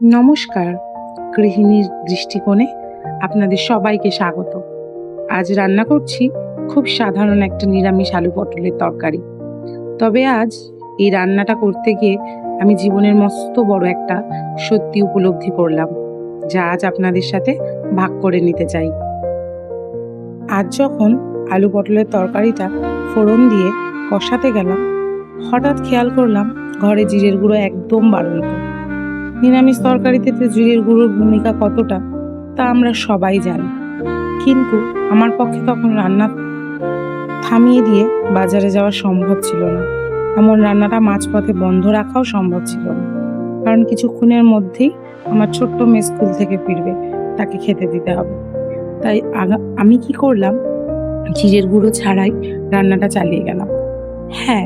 নমস্কার, গৃহিণীর দৃষ্টিকোণে আপনাদের সবাইকে স্বাগত। আজ রান্না করছি খুব সাধারণ একটা নিরামিষ আলু পটলের তরকারি। তবে আজ এই রান্নাটা করতে গিয়ে আমি জীবনের মস্ত বড় একটা সত্যি উপলব্ধি করলাম, যা আজ আপনাদের সাথে ভাগ করে নিতে চাই। আজ যখন আলু পটলের তরকারিটা ফোড়ন দিয়ে কষাতে গেলাম, হঠাৎ খেয়াল করলাম ঘরে জিরের গুঁড়ো একদম বাড়ন্ত। নিরামিষ তরকারিতে তো জিরের গুঁড়োর ভূমিকা কতটা তা আমরা সবাই জানি, কিন্তু আমার পক্ষে তখন রান্না থামিয়ে দিয়ে বাজারে যাওয়া সম্ভব ছিল না। এমন রান্নাটা মাঝপথে বন্ধ রাখাও সম্ভব ছিল না, কারণ কিছুক্ষণের মধ্যেই আমার ছোট্ট মেয়ে স্কুল থেকে ফিরবে, তাকে খেতে দিতে হবে। তাই আমি কি করলাম, জিরের গুঁড়ো ছাড়াই রান্নাটা চালিয়ে গেলাম। হ্যাঁ,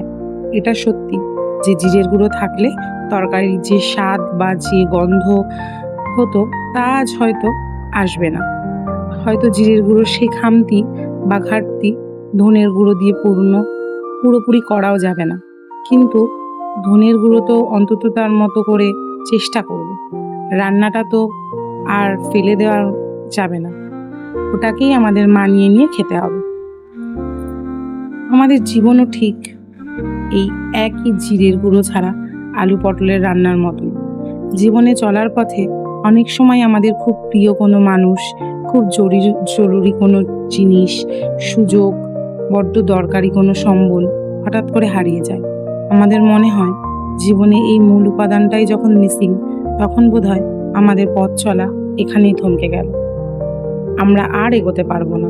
এটা সত্যি যে জিরের গুঁড়ো থাকলে তরকারির যে স্বাদ বা যে গন্ধ হতো তা আজ হয়তো আসবে না। হয়তো জিরের গুঁড়োর সেই খামতি বা ঘাটতি ধনের গুঁড়ো দিয়ে পুরোপুরি করাও যাবে না, কিন্তু ধনের গুঁড়ো তো অন্তত তার মতো করে চেষ্টা করবে। রান্নাটা তো আর ফেলে দেওয়া যাবে না, ওটাকেই আমাদের মানিয়ে নিয়ে খেতে হবে। আমাদের জীবনও ঠিক এই একই জিরের গুঁড়ো ছাড়া আলু পটলের রান্নার মতন। জীবনে চলার পথে অনেক সময় আমাদের খুব প্রিয় কোনো মানুষ, খুব জরুরি কোনো জিনিস, সুযোগ, বড্ড দরকারি কোনো সম্বল হঠাৎ করে হারিয়ে যায়। আমাদের মনে হয় জীবনে এই মূল উপাদানটাই যখন মিসিং, তখন বোধহয় আমাদের পথ চলা এখানেই থমকে গেল, আমরা আর এগোতে পারবো না।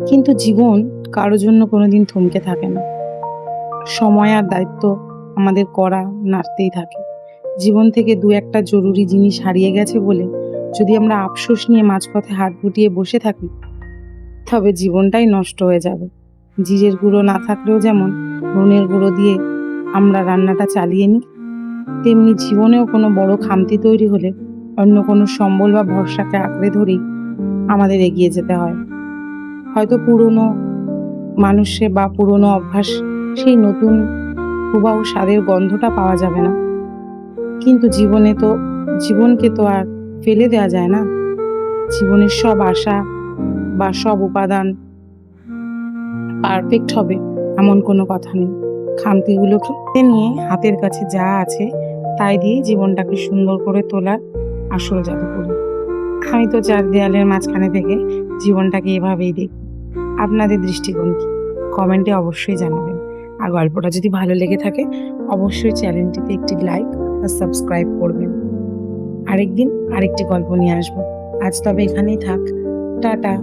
কিন্তু জীবন কারো জন্য কোনোদিন থমকে থাকে না। সময় আর দায়িত্ব আমাদের করা নাড়তেই থাকে। জীবন থেকে দু একটা জরুরি জিনিস হারিয়ে গেছে বলে যদি আমরা আফসোস নিয়ে মাঝপথে হাত গুটিয়ে বসে থাকি, তবে জীবনটাই নষ্ট হয়ে যাবে। জিরের গুঁড়ো না থাকলেও যেমন ধনের গুঁড়ো দিয়ে আমরা রান্নাটা চালিয়ে নিই, তেমনি জীবনেও কোনো বড় খামতি তৈরি হলে অন্য কোনো সম্বল বা ভরসাকে আঁকড়ে ধরেই আমাদের এগিয়ে যেতে হয়। হয়তো পুরনো মানুষে বা পুরনো অভ্যাস সেই নতুন হুবাহু স্বাদের গন্ধটা পাওয়া যাবে না, কিন্তু জীবনকে তো আর ফেলে দেওয়া যায় না। জীবনের সব আশা বা সব উপাদান পারফেক্ট হবে এমন কোনো কথা নেই। খামতিগুলোকে নিয়ে হাতের কাছে যা আছে তাই দিয়ে জীবনটাকে সুন্দর করে তোলার আসল জাদুকরি। আমি তো চার দেয়ালের মাঝখানে থেকে জীবনটাকে এভাবেই দেখি। আপনাদের দৃষ্টিকোণ কি? কমেন্টে অবশ্যই জানাবেন। আর গল্পটা যদি ভালো লেগে থাকে অবশ্যই চ্যানেলটিতে একটি লাইক আর সাবস্ক্রাইব করবেন। আরেকদিন আরেকটি গল্প নিয়ে আসবো। আজ তবে এখানেই থাক। টাটা।